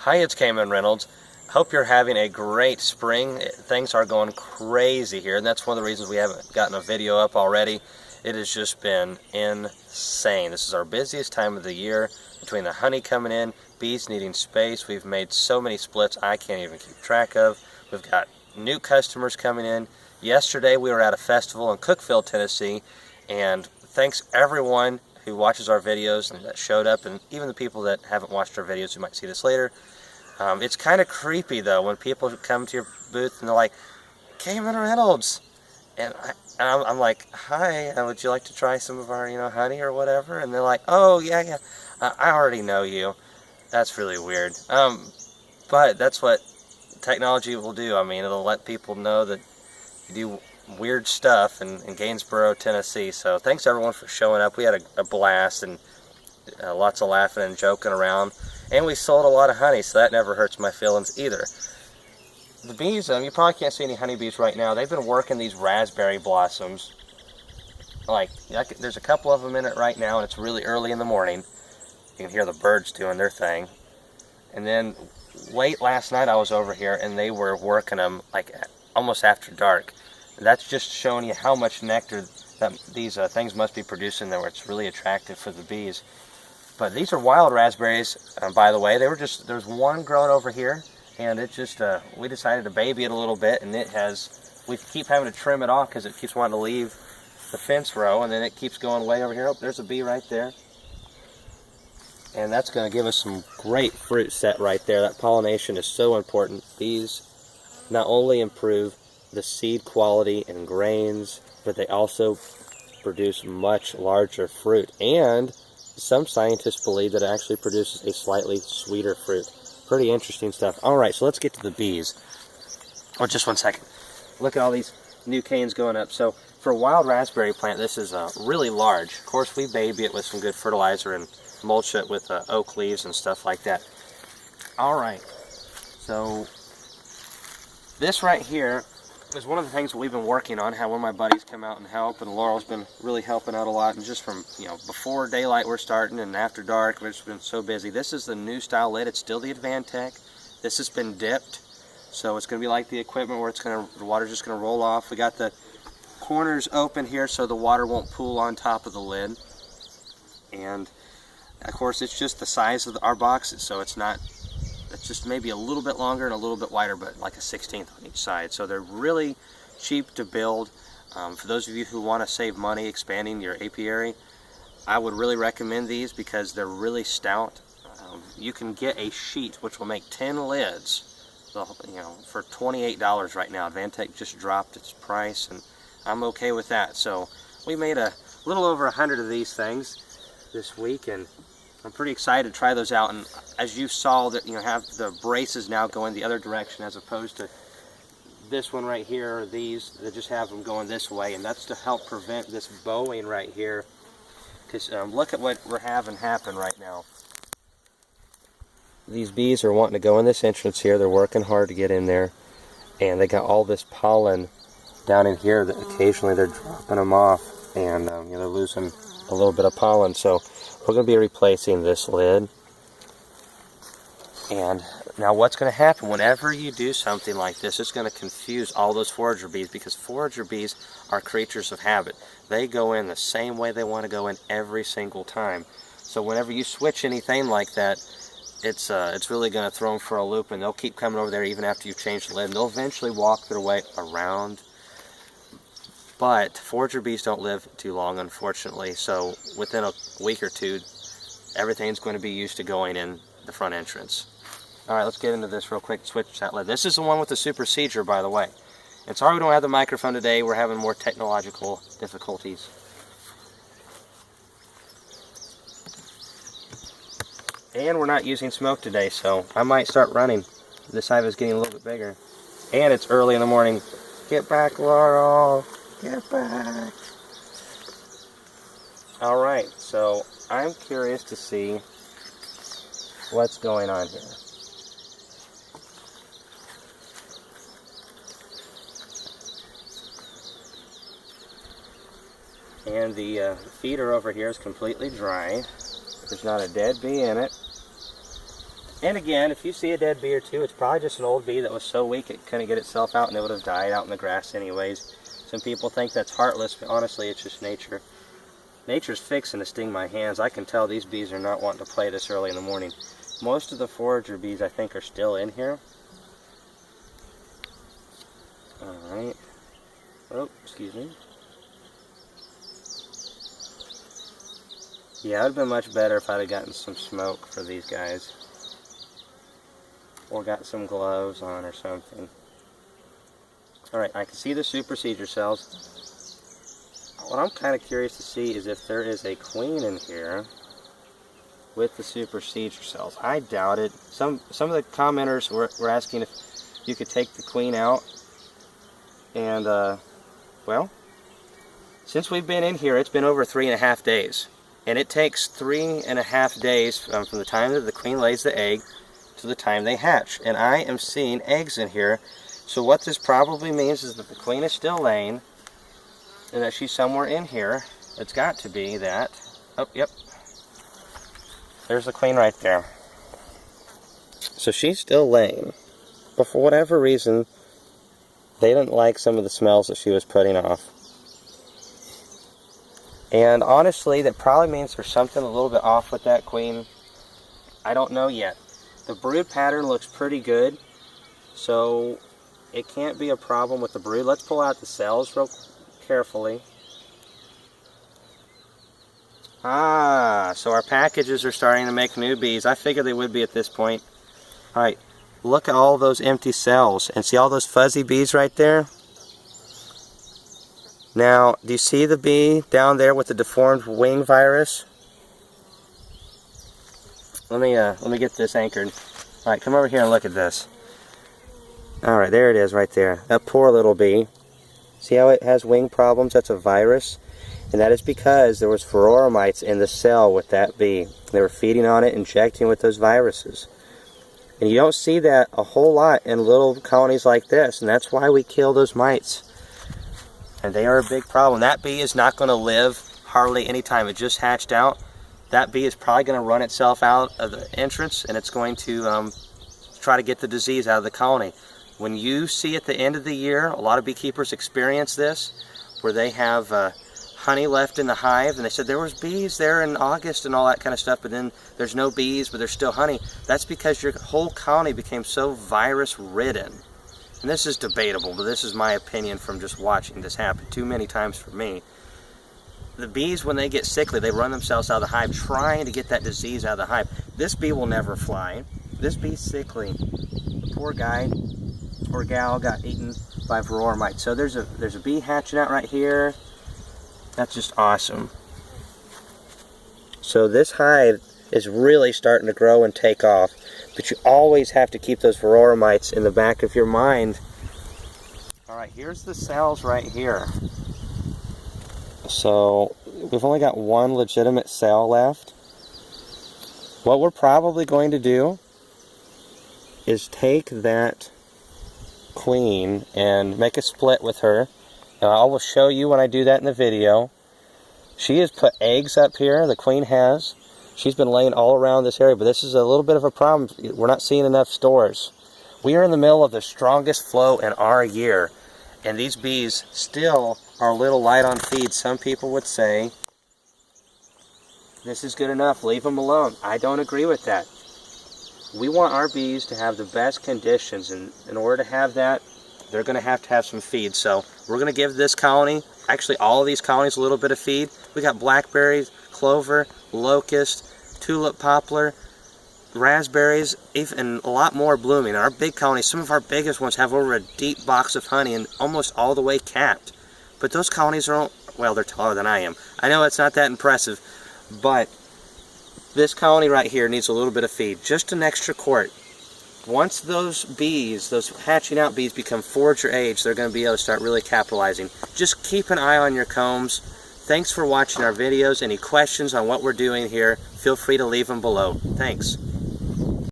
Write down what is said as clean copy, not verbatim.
Hi, it's Kamon Reynolds. Hope you're having a great spring. Things are going crazy here, and that's one of the reasons we haven't gotten a video up already. It has just been insane. This is our busiest time of the year, between the honey coming in, bees needing space. We've made so many splits I can't even keep track of. We've got new customers coming in. Yesterday we were at a festival in Cookeville, Tennessee, and thanks everyone who watches our videos and that showed up, and even the people that haven't watched our videos who might see this later. It's kind of creepy though when people come to your booth and they're like, Kamon Reynolds, and I'm like, hi, would you like to try some of our honey or whatever? And they're like, oh yeah, I already know you. That's really weird, but that's what technology will do. I mean, it'll let people know that you do weird stuff in Gainesboro, Tennessee. So thanks everyone for showing up. We had a blast and lots of laughing and joking around, and we sold a lot of honey, so that never hurts my feelings either. The bees, you probably can't see any honeybees right now. They've been working these raspberry blossoms. There's a couple of them in it right now, and it's really early in the morning. You can hear the birds doing their thing. And then late last night I was over here and they were working them like almost after dark. That's just showing you how much nectar that these things must be producing there, where it's really attractive for the bees. But these are wild raspberries, by the way. There's one growing over here, and it just we decided to baby it a little bit, and we keep having to trim it off because it keeps wanting to leave the fence row, and then it keeps going way over here. Oh, there's a bee right there. And that's going to give us some great fruit set right there. That pollination is so important. Bees not only improve the seed quality and grains, but they also produce much larger fruit. And some scientists believe that it actually produces a slightly sweeter fruit. Pretty interesting stuff. Alright, so let's get to the bees. Oh, just one second. Look at all these new canes going up. So for a wild raspberry plant, this is really large. Of course, we baby it with some good fertilizer and mulch it with oak leaves and stuff like that. Alright, so this right here is one of the things that we've been working on. Had one of my buddies come out and help, and Laurel's been really helping out a lot. And just from before daylight we're starting, and after dark we've just been so busy. This is the new style lid. It's still the Advantech. This has been dipped, so it's going to be like the equipment where the water's just going to roll off. We got the corners open here so the water won't pool on top of the lid. And of course it's just the size of our boxes, so it's just maybe a little bit longer and a little bit wider, but like a 1/16 on each side. So they're really cheap to build. For those of you who want to save money expanding your apiary, I would really recommend these because they're really stout. You can get a sheet which will make 10 lids, for $28 right now. Advantech just dropped its price, and I'm okay with that. So we made a little over 100 of these things this week, and I'm pretty excited to try those out. And as you saw, that have the braces now going the other direction as opposed to this one right here, or these that just have them going this way, and that's to help prevent this bowing right here. Because look at what we're having happen right now. These bees are wanting to go in this entrance here. They're working hard to get in there, and they got all this pollen down in here that occasionally they're dropping them off, and they're losing a little bit of pollen. So we're going to be replacing this lid. And now what's going to happen whenever you do something like this, it's going to confuse all those forager bees, because forager bees are creatures of habit. They go in the same way they want to go in every single time. So whenever you switch anything like that, it's really going to throw them for a loop, and they'll keep coming over there even after you've changed the lid, and they'll eventually walk their way around. But forager bees don't live too long, unfortunately, so within a week or two, everything's going to be used to going in the front entrance. Alright, let's get into this real quick. Switch that lid. This is the one with the Supersedure, by the way. And sorry we don't have the microphone today. We're having more technological difficulties. And we're not using smoke today, so I might start running. This hive is getting a little bit bigger. And it's early in the morning. Get back, Laurel! Get back! Alright, so I'm curious to see what's going on here. And the feeder over here is completely dry. There's not a dead bee in it. And again, if you see a dead bee or two, it's probably just an old bee that was so weak it couldn't get itself out and it would have died out in the grass anyways. Some people think that's heartless, but honestly it's just nature. Nature's fixing to sting my hands. I can tell these bees are not wanting to play this early in the morning. Most of the forager bees I think are still in here. Alright. Oh, excuse me. Yeah, it would have been much better if I'd have gotten some smoke for these guys. Or got some gloves on or something. Alright, I can see the supersedure cells. What I'm kind of curious to see is if there is a queen in here with the supersedure cells. I doubt it. Some of the commenters were asking if you could take the queen out. And, well, since we've been in here, it's been over 3.5 days. And it takes 3.5 days from the time that the queen lays the egg to the time they hatch. And I am seeing eggs in here. So what this probably means is that the queen is still laying and that she's somewhere in here. It's got to be that. Oh, yep. There's the queen right there. So she's still laying. But for whatever reason, they didn't like some of the smells that she was putting off. And honestly, that probably means there's something a little bit off with that queen. I don't know yet. The brood pattern looks pretty good, so it can't be a problem with the brood. Let's pull out the cells real carefully. Ah, so our packages are starting to make new bees. I figured they would be at this point. Alright, look at all those empty cells. And see all those fuzzy bees right there? Now, do you see the bee down there with the deformed wing virus? Let me get this anchored. Alright, come over here and look at this. Alright, there it is right there. That poor little bee. See how it has wing problems? That's a virus. And that is because there was varroa mites in the cell with that bee. They were feeding on it, injecting with those viruses. And you don't see that a whole lot in little colonies like this. And that's why we kill those mites. And they are a big problem. That bee is not going to live hardly any time. It just hatched out. That bee is probably going to run itself out of the entrance, and it's going to try to get the disease out of the colony. When you see at the end of the year, a lot of beekeepers experience this, where they have honey left in the hive, and they said there was bees there in August and all that kind of stuff, but then there's no bees, but there's still honey. That's because your whole colony became so virus-ridden. And this is debatable, but this is my opinion from just watching this happen too many times for me. The bees, when they get sickly, they run themselves out of the hive trying to get that disease out of the hive. This bee will never fly. This bee's sickly. The poor guy or gal got eaten by varroa mites. So there's a bee hatching out right here. That's just awesome. So this hive is really starting to grow and take off. But you always have to keep those varroa mites in the back of your mind. Alright, here's the cells right here. So we've only got one legitimate cell left. What we're probably going to do is take that queen and make a split with her. And I will show you when I do that in the video. She has put eggs up here, the queen has. She's been laying all around this area, but this is a little bit of a problem. We're not seeing enough stores. We are in the middle of the strongest flow in our year, and these bees still are a little light on feed. Some people would say, this is good enough, leave them alone. I don't agree with that. We want our bees to have the best conditions, and in order to have that, they're going to have some feed. So we're going to give this colony, actually all of these colonies, a little bit of feed. We got blackberries, clover, locust, tulip poplar, raspberries, even a lot more blooming. Our big colonies, some of our biggest ones have over a deep box of honey and almost all the way capped. But those colonies are, well, they're taller than I am. I know it's not that impressive, but this colony right here needs a little bit of feed, just an extra quart. Once those bees, those hatching out bees become forager age, they're going to be able to start really capitalizing. Just keep an eye on your combs. Thanks for watching our videos. Any questions on what we're doing here, feel free to leave them below. Thanks.